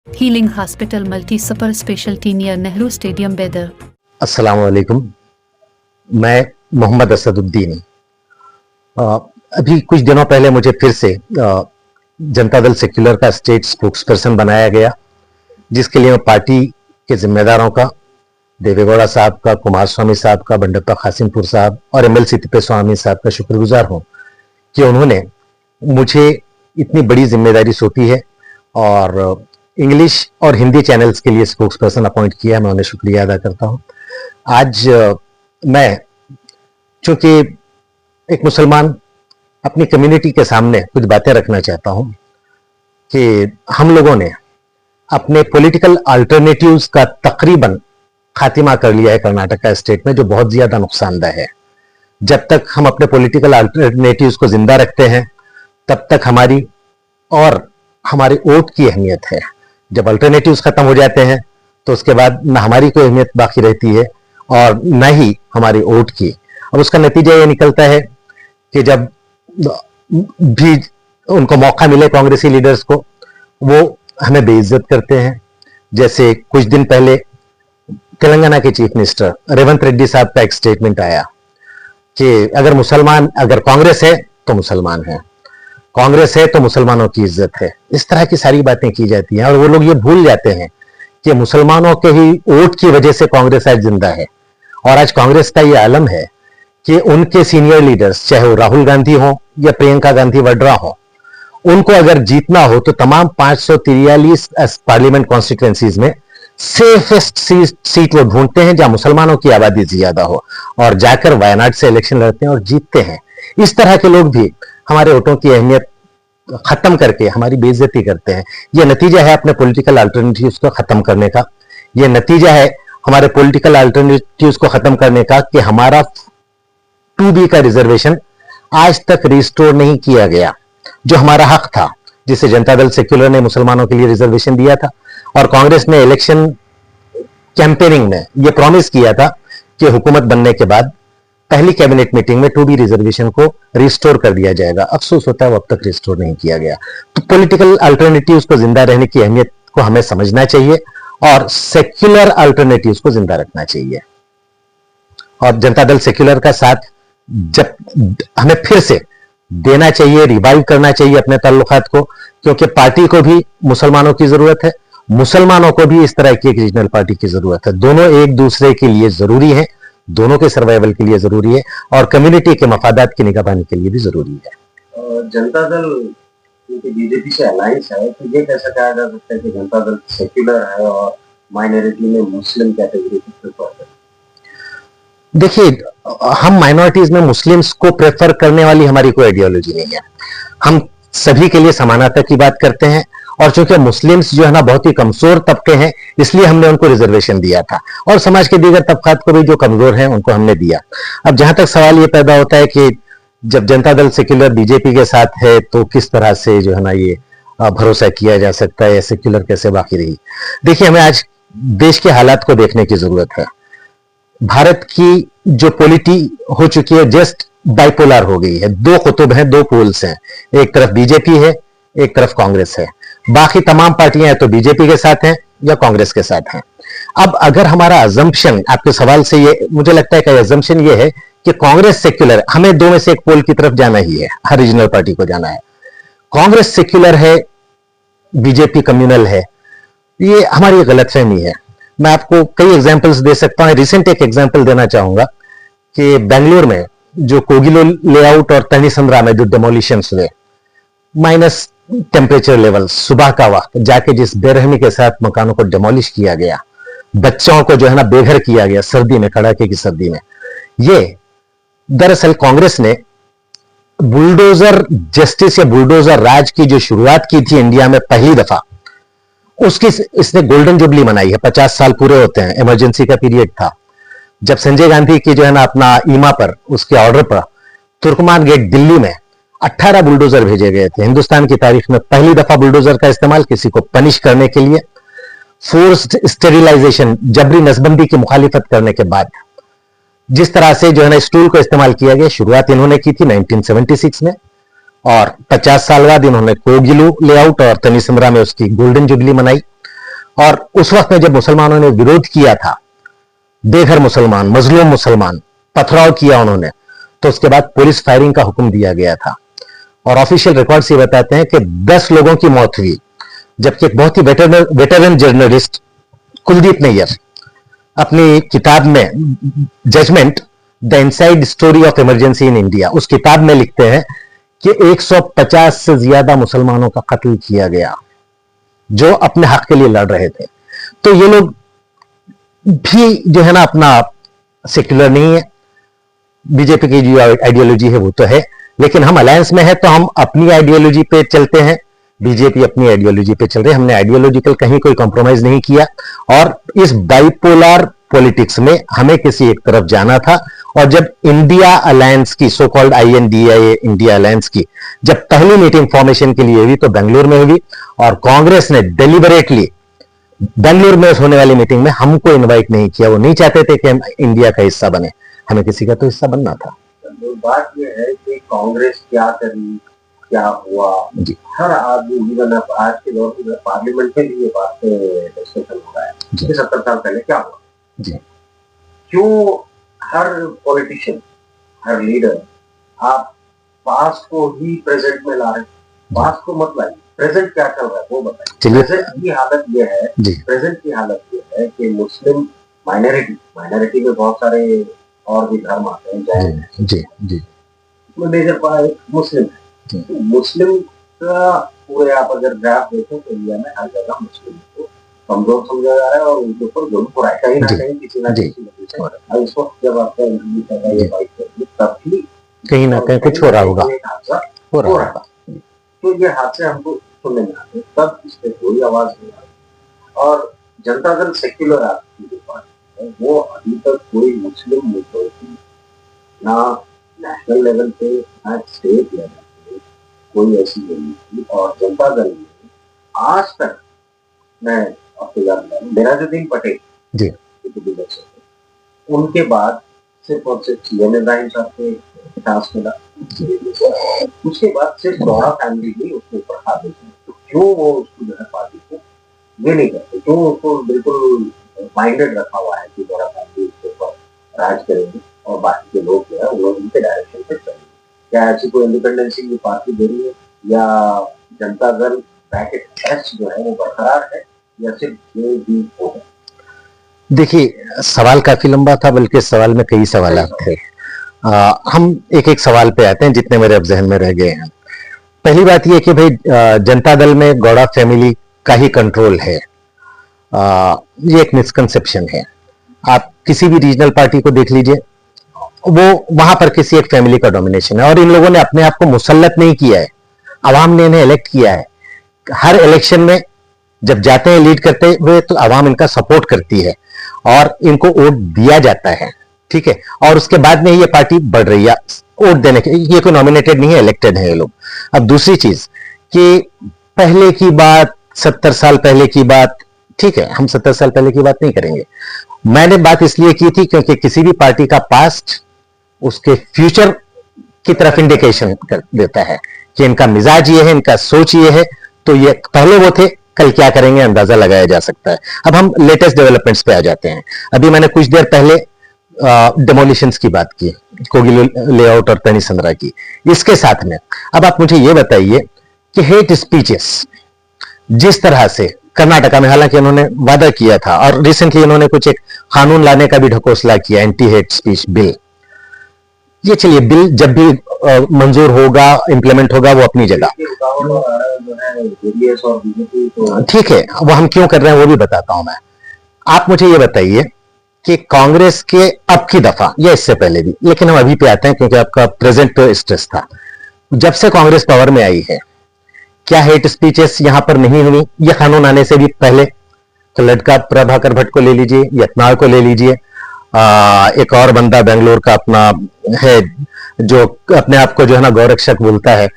Healing Hospital Multi Super Specialty near Nehru Stadium, Bedar. अस्सलाम वालेकुम। मैं मोहम्मद असदुद्दीन। अभी कुछ दिनों पहले मुझे फिर से जनता दल सेक्युलर का स्टेट स्पोक्सपर्सन बनाया गया, जिसके लिए मैं पार्टी के जिम्मेदारों का, देवेगौड़ा साहब का, कुमार स्वामी साहब का, बंडप्पा कासिमपुर साहब और एमएलसी तिप्पेस्वामी साहब का शुक्रगुजार हूं कि उन्होंने मुझे इतनी बड़ी जिम्मेदारी सौंपी है और इंग्लिश और हिंदी चैनल्स के लिए स्पोक्सपर्सन अपॉइंट किया। मैं उन्हें शुक्रिया अदा करता हूं। आज मैं चूंकि एक मुसलमान अपनी कम्युनिटी के सामने कुछ बातें रखना चाहता हूं कि हम लोगों ने अपने पॉलिटिकल अल्टरनेटिव्स का तकरीबन खात्मा कर लिया है कर्नाटका स्टेट में, जो बहुत ज्यादा नुकसानदेह है। जब तक हम अपने पॉलिटिकल अल्टरनेटिव्स को जिंदा रखते हैं तब तक हमारी वोट की अहमियत है। जब अल्टरनेटिव्स खत्म हो जाते हैं तो उसके बाद न हमारी कोई अहमियत बाकी रहती है और न ही हमारी वोट की। अब उसका नतीजा ये निकलता है कि जब भी उनको मौका मिले कांग्रेसी लीडर्स को, वो हमें बेइज्जत करते हैं। जैसे कुछ दिन पहले तेलंगाना के चीफ मिनिस्टर रेवंत रेड्डी साहब का एक स्टेटमेंट आया कि अगर कांग्रेस है तो मुसलमान है, कांग्रेस है तो मुसलमानों की इज्जत है। इस तरह की सारी बातें की जाती हैं और वो लोग ये भूल जाते हैं कि मुसलमानों के ही वोट की वजह से कांग्रेस आज जिंदा है। और आज कांग्रेस का ये आलम है कि उनके सीनियर लीडर्स, चाहे वो राहुल गांधी हो या प्रियंका गांधी वड्रा हो, उनको अगर जीतना हो तो तमाम 543 पार्लियामेंट कॉन्स्टिट्यूएंसीज में सेफेस्ट सीट वो ढूंढते हैं जहां मुसलमानों की आबादी ज्यादा हो और जाकर वायनाड से इलेक्शन लड़ते हैं और जीतते हैं। इस तरह के लोग भी हमारे वोटों की अहमियत खत्म करके हमारी बेइज्जती करते हैं। यह नतीजा है अपने पॉलिटिकल अल्टरनेटिव्स को खत्म करने का। यह नतीजा है हमारे पॉलिटिकल अल्टरनेटिव्स को खत्म करने का कि हमारा 2B का रिजर्वेशन आज तक रिस्टोर नहीं किया गया, जो हमारा हक था, जिसे जनता दल सेक्युलर ने मुसलमानों के लिए रिजर्वेशन दिया था। और कांग्रेस ने इलेक्शन कैंपेनिंग में यह प्रॉमिस किया था कि हुकूमत बनने के बाद पहली कैबिनेट मीटिंग में 2B रिजर्वेशन को रिस्टोर कर दिया जाएगा। अफसोस होता है वो अब तक रिस्टोर नहीं किया गया। तो पॉलिटिकल अल्टरनेटिव्स को जिंदा रहने की अहमियत को हमें समझना चाहिए और सेक्युलर अल्टरनेटिव्स को जिंदा रखना चाहिए। और जनता दल सेक्युलर का साथ जब हमें फिर से देना चाहिए, रिवाइव करना चाहिए अपने ताल्लुकात को, क्योंकि पार्टी को भी मुसलमानों की जरूरत है, मुसलमानों को भी इस तरह की एक रीजनल पार्टी की जरूरत है। दोनों एक दूसरे के लिए जरूरी है, दोनों के सर्वाइवल के लिए जरूरी है और कम्युनिटी के मफादात की निगरानी के लिए भी जरूरी है। जनता दल बीजेपी से अलायंस है, तो ये कैसा कहा जा सकता है कि जनता दल सेक्युलर है और माइनॉरिटी में मुस्लिम कैटेगरी को प्रेफर करते हैं? देखिए, हम माइनॉरिटीज में मुस्लिम्स को प्रेफर करने वाली हमारी कोई आइडियोलॉजी नहीं है। हम सभी के लिए समानता की बात करते हैं और चूंकि मुस्लिम्स जो है ना बहुत ही कमजोर तबके हैं, इसलिए हमने उनको रिजर्वेशन दिया था और समाज के दीगर तबकात को भी जो कमजोर हैं उनको हमने दिया। अब जहां तक सवाल ये पैदा होता है कि जब जनता दल सेक्युलर बीजेपी के साथ है तो किस तरह से जो है ना ये भरोसा किया जा सकता है या सेक्युलर कैसे बाकी रही। देखिए, हमें आज देश के हालात को देखने की जरूरत है। भारत की जो पॉलिटी हो चुकी है जस्ट बाइपोलर हो गई है। दो कुतुब हैं, दो पोल्स हैं, एक तरफ बीजेपी है, एक तरफ कांग्रेस है। बाकी तमाम पार्टियां तो बीजेपी के साथ हैं या कांग्रेस के साथ हैं। अब अगर हमारा अजम्पशन, आपके सवाल से ये मुझे लगता है कि अजम्पशन ये है कि कांग्रेस सेक्युलर, हमें दो में से एक पोल की तरफ जाना ही है, हर रीजनल पार्टी को जाना है। कांग्रेस सेक्युलर है, बीजेपी कम्युनल है, ये हमारी गलतफहमी है। मैं आपको कई एग्जांपल्स दे सकता हूं। रिसेंट एक एग्जांपल देना चाहूंगा कि बेंगलुरु में जो कोगिलो लेआउट और तनीसंद्रा में जो डेमोलिशंस हुए, माइनस टेम्परेचर लेवल, सुबह का वक्त जाके जिस बेरहमी के साथ मकानों को डेमोलिश किया गया, बच्चों को जो है ना बेघर किया गया सर्दी में, कड़ाके की सर्दी में, ये दरअसल कांग्रेस ने बुलडोजर जस्टिस या बुलडोजर राज की जो शुरुआत की थी इंडिया में पहली दफा, उसकी इसने गोल्डन जुबली मनाई है। 50 साल पूरे होते हैं, इमरजेंसी का पीरियड था जब संजय गांधी की जो है ना अपना ईमा पर, उसके ऑर्डर पर तुर्कमान गेट दिल्ली में 18 बुलडोजर भेजे गए थे। हिंदुस्तान की तारीख में पहली दफा बुलडोजर का इस्तेमाल किसी को पनिश करने के लिए, फोर्स्ड स्टेरिलाइजेशन, जबरी नसबंदी की मुखालिफत करने के बाद जिस तरह से जो है ना स्टूल को इस्तेमाल किया गया, शुरुआत इन्होंने की थी 1976 में और 50 साल बाद इन्होंने कोगिलू लेआउट और तनीसंद्रा में उसकी गोल्डन जुबली मनाई। और उस वक्त में जब मुसलमानों ने विरोध किया था, बेघर मुसलमान, मजलूम मुसलमान, पथराव किया उन्होंने, तो उसके बाद पुलिस फायरिंग का हुक्म दिया गया था। और ऑफिशियल रिकॉर्ड्स ये बताते हैं कि 10 लोगों की मौत हुई, जबकि एक बहुत ही वेटरन जर्नलिस्ट कुलदीप नैयर अपनी किताब में judgment the inside story of emergency in India, उस किताब में लिखते हैं कि 150 से ज्यादा मुसलमानों का कत्ल किया गया जो अपने हक के लिए लड़ रहे थे। तो ये लोग भी जो है ना अपना सेक्युलर नहीं है, बीजेपी की जो आइडियोलॉजी है वो तो है, लेकिन हम अलायंस में है तो हम अपनी आइडियोलॉजी पे चलते हैं, बीजेपी अपनी आइडियोलॉजी पे चल रही है। हमने आइडियोलॉजिकल कहीं कोई कॉम्प्रोमाइज नहीं किया, और इस बाइपोलर पॉलिटिक्स में हमें किसी एक तरफ जाना था। और जब इंडिया अलायंस की, so called INDIA India alliance की जब पहली मीटिंग फॉर्मेशन के लिए हुई तो बेंगलुरु में हुई, और कांग्रेस ने डेलिबरेटली बेंगलुरु में होने वाली मीटिंग में हमको इनवाइट नहीं किया। वो नहीं चाहते थे कि हम इंडिया का हिस्सा बने, हमें किसी का तो हिस्सा बनना था। तो बात यह है कि कांग्रेस क्या करी, क्या हुआ, हर आदमी जीवन आज के दौर में पार्लियामेंट में भी ये बात डिस्कशन हो रहा है कि 70 साल पहले क्या हुआ जी। क्यों हर पॉलिटिशियन, हर लीडर आप पास्ट को ही प्रेजेंट में ला रहे हैं? पास्ट को मत लाइए, प्रेजेंट क्या चल रहा है वो बताइए। प्रेजेंट की हालत ये है, प्रेजेंट की हालत ये है कि मुस्लिम माइनॉरिटी में बहुत सारे और भी धर्म आते हैं, जैन मेजर पार्ट मुस्लिम है। तो मुस्लिम का पूरे आप अगर ग्राफ देखो तो इंडिया में हर जगह मुस्लिम को कमजोर समझा जा रहा है और उनके ऊपर जुल्म हो रहा है कहीं ना कहीं, किसी ना किसी वजह से। और इस वक्त जब आपका इंटरव्यू कर रहा है, ये बाइक कर तब भी कहीं ना कहीं कुछ हो रहा होगा, हो रहा होगा। तो ये हादसे हमको सुनने में आते, तब इस पे कोई आवाज नहीं आ रही। और जनता दल सेक्युलर आपकी जो पार्टी है वो अभी तक कोई मुस्लिम मुद्दों की ना नेशनल लेवल पे ना स्टेट लेवल पे कोई ऐसी नहीं थी। और जनता दल ने आज तक, मैं आपको याद दिला दूं, मेराजुद्दीन पटेल जी उनके बाद सिर्फ और सिर्फ CM इब्राहिम साहब के चांस मिला, उसके बाद सिर्फ गौड़ा फैमिली भी उसके ऊपर हावी थी। तो क्यों वो उसको जो है पार्टी को ये नहीं करते, क्यों उसको बिल्कुल माइंडेड रखा हुआ है कि गौड़ा फैमिली उसके ऊपर राज करेंगे और बाकी के लोग जो है वो उनके डायरेक्शन पे चलेंगे? क्या ऐसी कोई इंडिपेंडेंसी की पार्टी दे रही है, या जनता दल ब्रैकेट एस जो है वो बरकरार है, या सिर्फ ये भी हो है? देखिए, सवाल काफी लंबा था, बल्कि सवाल में कई सवाल थे। हम एक एक सवाल पे आते हैं जितने मेरे अब जहन में रह गए हैं। पहली बात यह कि भाई जनता दल में गौड़ा फैमिली का ही कंट्रोल है, ये एक मिसकंसेप्शन है। आप किसी भी रीजनल पार्टी को देख लीजिए, वो वहां पर किसी एक फैमिली का डोमिनेशन है, और इन लोगों ने अपने आप को मुसल्लत नहीं किया है, आवाम ने इन्हें इलेक्ट किया है। हर इलेक्शन में जब जाते हैं लीड करते हुए तो आवाम इनका सपोर्ट करती है और इनको वोट दिया जाता है, ठीक है। और उसके बाद में ये पार्टी बढ़ रही है वोट देने के, ये कोई नॉमिनेटेड नहीं है, इलेक्टेड है ये लोग। अब दूसरी चीज कि पहले की बात, 70 साल पहले की बात, ठीक है, हम 70 साल पहले की बात नहीं करेंगे। मैंने बात इसलिए की थी क्योंकि किसी भी पार्टी का पास्ट उसके फ्यूचर की तरफ इंडिकेशन कर देता है कि इनका मिजाज ये है, इनका सोच ये है, तो ये पहले वो थे, कल क्या करेंगे अंदाजा लगाया जा सकता है। अब हम लेटेस्ट डेवलपमेंट्स पे आ जाते हैं। अभी मैंने कुछ देर पहले डेमोलिशंस की बात की, कोगिलो लेआउट और तनीसंद्रा की। इसके साथ में अब आप मुझे ये बताइए कि हेट स्पीचेस जिस तरह से कर्नाटका में, हालांकि उन्होंने वादा किया था और रिसेंटली उन्होंने कुछ एक कानून लाने का भी ढकोसला किया, एंटी हेट स्पीच बिल। ये चलिए, बिल जब भी मंजूर होगा, इंप्लीमेंट होगा, वो अपनी जगह, ठीक है, वो हम क्यों कर रहे हैं वो भी बताता हूं मैं। आप मुझे ये बताइए कि कांग्रेस के अब की दफा या इससे पहले भी, लेकिन हम अभी पे आते हैं क्योंकि आपका प्रेजेंट पे स्ट्रेस था, जब से कांग्रेस पावर में आई है, क्या हेट स्पीचेस यहां पर नहीं हुई? ये कानून आने से भी पहले तो लड़का प्रभाकर भट्ट को ले लीजिए, यत्नाल को ले लीजिए, एक और बंदा बेंगलोर का अपना है जो अपने आप को जो है ना गौरक्षक बोलता है,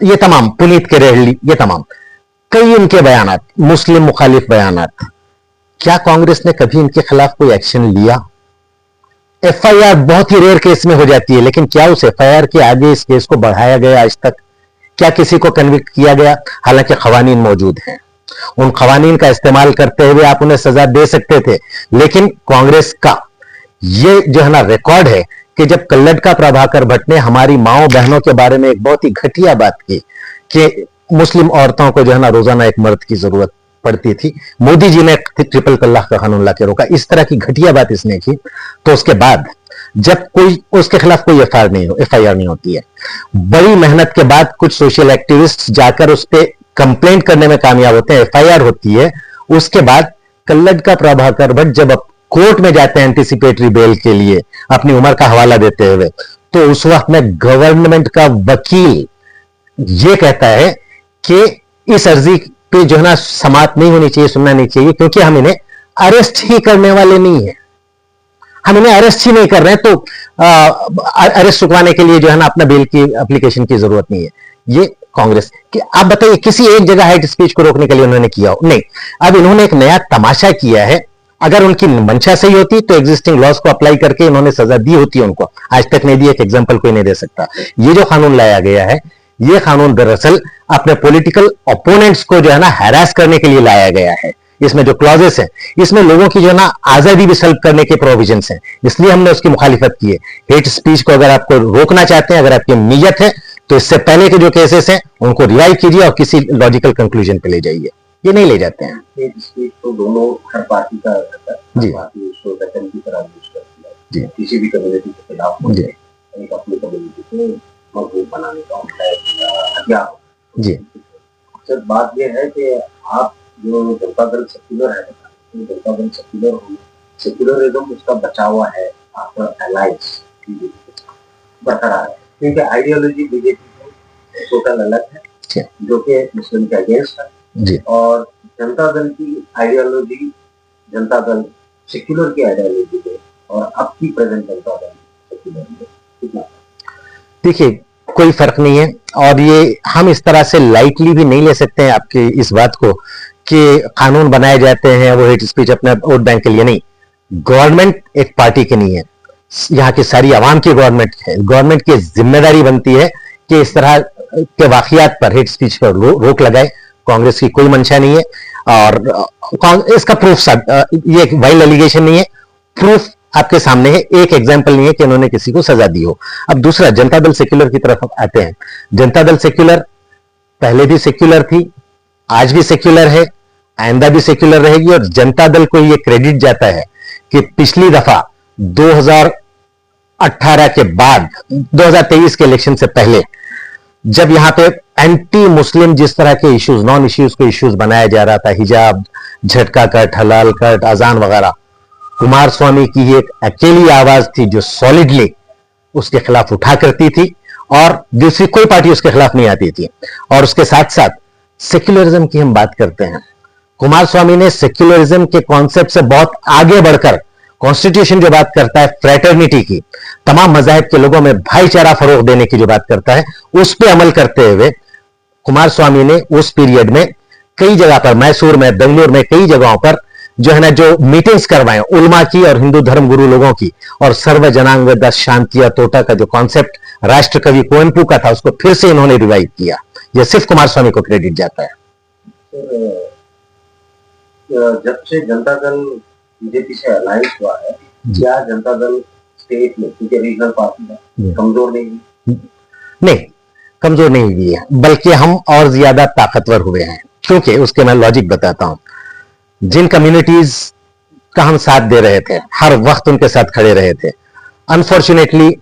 ये तमाम पुनीत के रेहली, ये तमाम कई इनके बयानात, मुस्लिम मुखालिफ बयानात, क्या कांग्रेस ने कभी इनके खिलाफ कोई एक्शन लिया? FIR बहुत ही रेयर केस में हो जाती है, लेकिन क्या उस FIR के आगे इस केस को बढ़ाया गया आज तक? क्या किसी को कन्विक्ट किया गया? हालांकि खवानीन मौजूद हैं, उन खवानीन का इस्तेमाल करते हुए आप उन्हें सजा दे सकते थे। लेकिन कांग्रेस का ये जो है ना रिकॉर्ड है कि जब कल्लड का प्रभाकर भट्ट ने हमारी माओ बहनों के बारे में एक बहुत ही घटिया बात की कि मुस्लिम औरतों को जो है ना रोजाना एक मर्द की जरूरत पड़ती थी, मोदी जी ने ट्रिपल तलाक का कानून लाके रोका, इस तरह की घटिया बात इसने की, तो उसके बाद जब कोई उसके खिलाफ कोई एफआईआर नहीं होती है, बड़ी मेहनत के बाद कुछ सोशल एक्टिविस्ट जाकर उस पर कंप्लेंट करने में कामयाब होते हैं, एफआईआर होती है, उसके बाद कल्लड का प्रभाकर भट्ट जब कोर्ट में जाते हैं एंटीसिपेटरी बेल के लिए अपनी उम्र का हवाला देते हुए, तो उस वक्त में गवर्नमेंट का वकील ये कहता है कि इस अर्जी पे जो है ना समाप्त नहीं होनी चाहिए, सुनना नहीं चाहिए, क्योंकि हम इन्हें अरेस्ट ही करने वाले नहीं है, हम इन्हें अरेस्ट ही नहीं कर रहे हैं, तो अरेस्ट रुकवाने के लिए जो है ना अपना बेल की एप्लीकेशन की जरूरत नहीं है। ये कांग्रेस कि आप बताइए किसी एक जगह हेट स्पीच को रोकने के लिए उन्होंने किया हो? नहीं। अब इन्होंने एक नया तमाशा किया है, अगर उनकी मंशा सही होती तो एग्जिस्टिंग लॉज को अप्लाई करके इन्होंने सजा दी होती है उनको, आज तक नहीं दी, एक एग्जांपल कोई नहीं दे सकता। ये जो कानून लाया गया है, ये कानून दरअसल अपने पॉलिटिकल ओपोनेंट्स को जो है ना हैरास करने के लिए लाया गया है। इसमें जो क्लॉजेस हैं, इसमें लोगों की जो है ना आजादी भी सल्ब करने के प्रोविजंस हैं, इसलिए हमने उसकी मुखालिफत की है। हेट स्पीच को अगर आपको रोकना चाहते हैं, अगर आपकी नीयत है, तो इससे पहले के जो केसेस हैं उनको रिवाइव कीजिए और किसी लॉजिकल कंक्लूजन पे ले जाइए, ये नहीं ले जाते हैं। हेट स्पीच तो दोनों हर पार्टी का रहता है, जी पार्टी उसको वेपन की तरह यूज करती है, जी किसी भी कम्युनिटी के खिलाफ जी एक अपनी कम्युनिटी को मजबूत बनाने का उनका हथियार। जी सर बात यह है कि आप जो जनता दल सेक्युलर है, जनता दल सेक्युलरिज्म उसका बचा हुआ है आफ्टर अलायंस बरकरार है, क्योंकि आइडियोलॉजी बीजेपी से टोटल अलग है जो कि मुस्लिम के अगेंस्ट है जी, और जनता दल की आइडियोलॉजी, जनता दल सेक्युलर की आइडियोलॉजी है, और अब की प्रेजेंट जनता दल सेक्युलर है, कितना? देखिए कोई फर्क नहीं है, और ये हम इस तरह से लाइटली भी नहीं ले सकते हैं आपकी इस बात को कि कानून बनाए जाते हैं वो हेट स्पीच अपने वोट बैंक के लिए नहीं। गवर्नमेंट एक पार्टी की नहीं है, यहाँ की सारी आवाम की गवर्नमेंट है। गवर्नमेंट की जिम्मेदारी बनती है कि इस तरह के वाकयात पर, हेट स्पीच पर रोक लगाए। कांग्रेस की कोई मंशा नहीं है, और इसका प्रूफ ये एक वाइल्ड एलिगेशन नहीं है, प्रूफ आपके सामने है, एक एग्जाम्पल नहीं है कि उन्होंने किसी को सजा दी हो। अब दूसरा, जनता दल सेक्युलर की तरफ आते हैं। जनता दल सेक्युलर पहले भी सेक्युलर थी, आज भी सेक्युलर है, आइंदा भी सेक्युलर रहेगी, और जनता दल को यह क्रेडिट जाता है कि पिछली दफा 2018 के बाद, 2023 के इलेक्शन से पहले, जब यहां पे एंटी मुस्लिम जिस तरह के इश्यूज, नॉन इश्यूज को इश्यूज बनाया जा रहा था, हिजाब, झटका कट, हलाल कट, अजान वगैरह, कुमार स्वामी की एक अकेली आवाज थी जो सॉलिडली उसके खिलाफ उठा करती थी, और दूसरी कोई पार्टी उसके खिलाफ नहीं आती थी। और उसके साथ साथ सेक्युलरिज्म की हम बात करते हैं, कुमार स्वामी ने सेक्युलरिज्म के कॉन्सेप्ट से बहुत आगे बढ़कर, कॉन्स्टिट्यूशन जो बात करता है फ्रेटर्निटी की, तमाम मजाहब के लोगों में भाईचारा फरोग देने की जो बात करता है, उस पर अमल करते हुए कुमार स्वामी ने उस पीरियड में कई जगह पर, मैसूर में, बेंगलुरु में, कई जगहों पर जो है ना जो मीटिंग्स करवाए उलमा की और हिंदू धर्म गुरु लोगों की, और सर्व जनांग दस शांतिया तोटा का जो कॉन्सेप्ट राष्ट्र कवि कुवेंपू का था, उसको फिर से इन्होंने रिवाइव किया। यह सिर्फ कुमार स्वामी को क्रेडिट जाता है। जब से जनता दल बीजेपी से अलायंस हुआ है, क्या जनता दल स्टेट में, क्योंकि रीजनल पार्टी है, कमजोर नहीं हुई? नहीं, कमजोर नहीं हुई है, बल्कि हम और ज्यादा ताकतवर हुए हैं। क्योंकि उसके मैं लॉजिक बताता हूं। जिन कम्युनिटीज का हम साथ दे रहे थे, हर वक्त उनके साथ खड़े रहे थे, अनफॉर्चुनेटली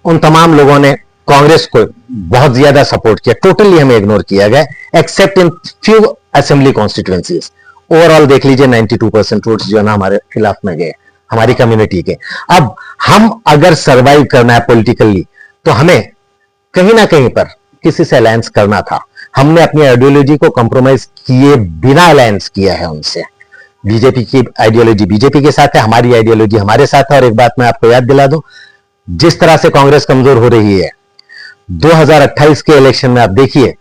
उन तमाम लोगों ने कांग्रेस को बहुत ज्यादा सपोर्ट किया, टोटली हमें इग्नोर किया गया, accept in few assembly constituencies. Overall देख लीजिए 92% वोट्स जो है ना हमारे खिलाफ में गए, हमारी कम्युनिटी के। अब हम अगर सरवाइव करना है पॉलिटिकली, तो हमें कहीं ना कहीं पर किसी से अलायंस करना था। हमने अपनी आइडियोलॉजी को कॉम्प्रोमाइज किए बिना अलायंस किया है उनसे। बीजेपी की आइडियोलॉजी बीजेपी के साथ है, हमारी आइडियोलॉजी हमारे साथ है। और एक बात मैं आपको याद दिला दूं, जिस तरह से कांग्रेस कमजोर हो रही है, 2028 के इलेक्शन में आप देखिए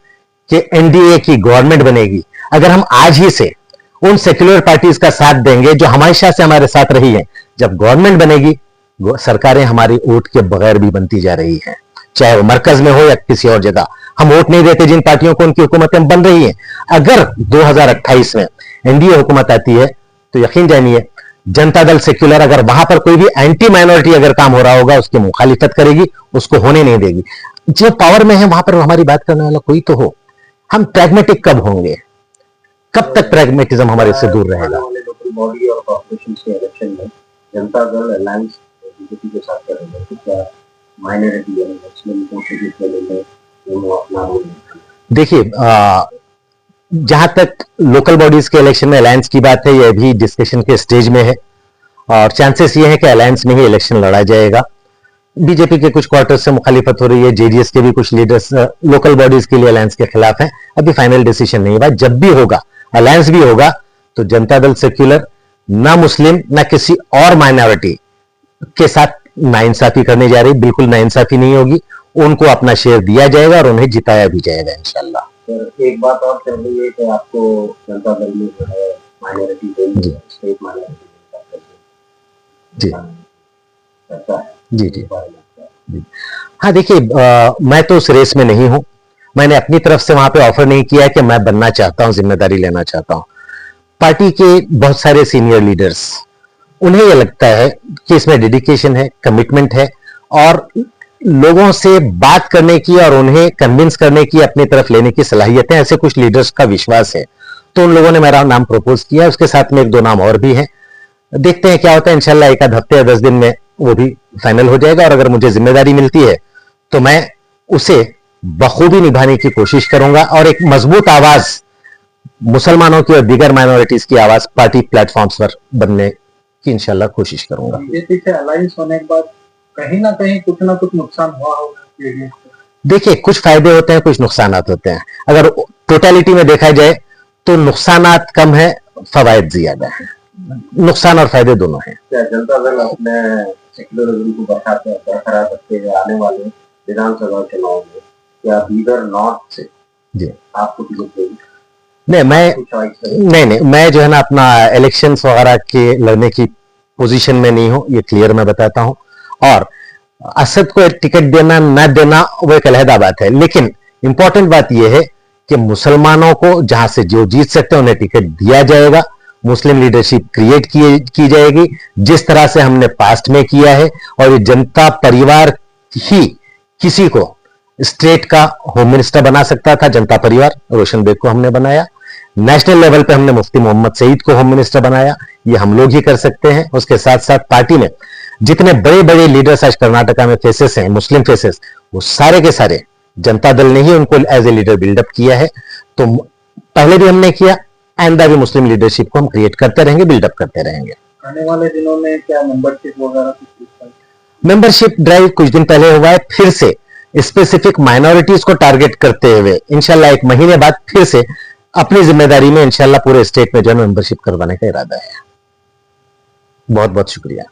कि एनडीए की गवर्नमेंट बनेगी। अगर हम आज ही से उन सेक्युलर पार्टीज का साथ देंगे जो हमेशा से हमारे साथ रही है, जब गवर्नमेंट बनेगी, सरकारें हमारी वोट के बगैर भी बनती जा रही हैं, चाहे वो मरकज में हो या किसी और जगह। हम वोट नहीं देते जिन पार्टियों को, उनकी हुकूमतें बन रही हैं। अगर 2028 में एनडीए हुकूमत आती है तो यकीन जानिए जनता दल सेक्युलर अगर वहां पर कोई भी एंटी माइनॉरिटी अगर काम हो रहा होगा उसकी मुखालिफत करेगी, उसको होने नहीं देगी। जो पावर में है वहां पर हमारी बात करने वाला कोई तो हो। हम प्रैग्मेटिक कब होंगे? कब तक प्रैग्मेटिज्म हमारे से दूर रहेगा? लोकल बॉडी और कॉर्पोरेशन के इलेक्शन में जनता दल अलायंस बीजेपी के साथ करेंगे तो क्या माइनॉरिटी यानी मुस्लिम को टिकट मिलेंगे वो अपना रोल? देखिए, जहां तक लोकल बॉडीज के इलेक्शन में अलायंस की बात है, यह भी डिस्कशन के स्टेज में है और चांसेस ये है कि अलायंस में ही इलेक्शन लड़ा जाएगा। बीजेपी के कुछ क्वार्टर से मुखालिफत हो रही है, जेडीएस के भी कुछ लीडर्स लोकल बॉडीज के लिए अलायंस के खिलाफ हैं। अभी फाइनल डिसीजन नहीं हुआ। जब भी होगा, अलायंस भी होगा, तो जनता दल सेक्युलर ना मुस्लिम ना किसी और माइनॉरिटी के साथ नाइंसाफी करने जा रही, बिल्कुल नाइंसाफी नहीं होगी। उनको अपना शेयर दिया जाएगा और उन्हें जिताया भी जाएगा इंशाल्लाह। सर एक बात और चल रही है कि आपको जनता दल में जो है माइनॉरिटी देंगे, स्टेट माइनॉरिटी जी अच्छा है जी जी जी। हाँ देखिए, मैं तो उस रेस में नहीं हूं। मैंने अपनी तरफ से वहां पे ऑफर नहीं किया कि मैं बनना चाहता हूं, जिम्मेदारी लेना चाहता हूं। पार्टी के बहुत सारे सीनियर लीडर्स, उन्हें यह लगता है कि इसमें डेडिकेशन है, कमिटमेंट है और लोगों से बात करने की और उन्हें कन्विंस करने की, अपनी तरफ लेने की सलाहियत है। ऐसे कुछ लीडर्स का विश्वास है, तो उन लोगों ने मेरा नाम प्रपोज किया। उसके साथ में एक दो नाम और भी हैं। देखते हैं क्या होता है। इंशाल्लाह एक आध हफ्ते या 10 दिन में वो भी फाइनल हो जाएगा और अगर मुझे जिम्मेदारी मिलती है तो मैं उसे बखूबी निभाने की कोशिश करूंगा और एक मजबूत आवाज मुसलमानों की और दीगर माइनॉरिटीज की आवाज पार्टी प्लेटफॉर्म्स पर बनने की इंशाल्लाह कोशिश करूंगा। बीजेपी से अलायंस होने के बाद कहीं ना कहीं कुछ ना कुछ नुकसान हुआ होगा। देखिए, कुछ फायदे होते हैं, कुछ नुकसानात होते हैं। अगर टोटलिटी में देखा जाए तो नुकसानात कम है, फवायद ज्यादा है। नुकसान और फायदे दोनों हैं। क्या जनता दल अपने सेक्युलरिज्म को बरकरार रखते हुए आने वाले विधानसभा चुनाव में क्या बीदर नॉर्थ से जी आपको टिकट देगी? नहीं, मैं जो है ना अपना इलेक्शंस वगैरह के लड़ने की पोजीशन में नहीं हूं, ये क्लियर मैं बताता हूं। और असद को टिकट देना ना देना वो एक अलहदा बात है, लेकिन इंपॉर्टेंट बात यह है कि मुसलमानों को जहां से जो जीत सकते हैं उन्हें टिकट दिया जाएगा। मुस्लिम लीडरशिप क्रिएट की जाएगी जिस तरह से हमने पास्ट में किया है। और ये जनता परिवार ही किसी को स्टेट का होम मिनिस्टर बना सकता था। जनता परिवार रोशन बेग को हमने बनाया। नेशनल लेवल पे हमने मुफ्ती मोहम्मद सईद को होम मिनिस्टर बनाया। ये हम लोग ही कर सकते हैं। उसके साथ साथ पार्टी में जितने बड़े बड़े लीडर्स आज कर्नाटका में फेसेस हैं, मुस्लिम फेसेस, वो सारे के सारे जनता दल ने ही उनको एज ए लीडर बिल्डअप किया है। तो पहले भी हमने किया, आइंदा भी मुस्लिम लीडरशिप को हम क्रिएट करते रहेंगे, बिल्डअप करते रहेंगे। आने वाले दिनों में क्या मेंबरशिप वगैरह मेंबरशिप ड्राइव कुछ दिन पहले हुआ है। फिर से स्पेसिफिक माइनॉरिटीज को टारगेट करते हुए इंशाल्लाह 1 महीने बाद फिर से अपनी जिम्मेदारी में इंशाल्लाह पूरे स्टेट में जो है मेंबरशिप करवाने का इरादा है। बहुत बहुत शुक्रिया।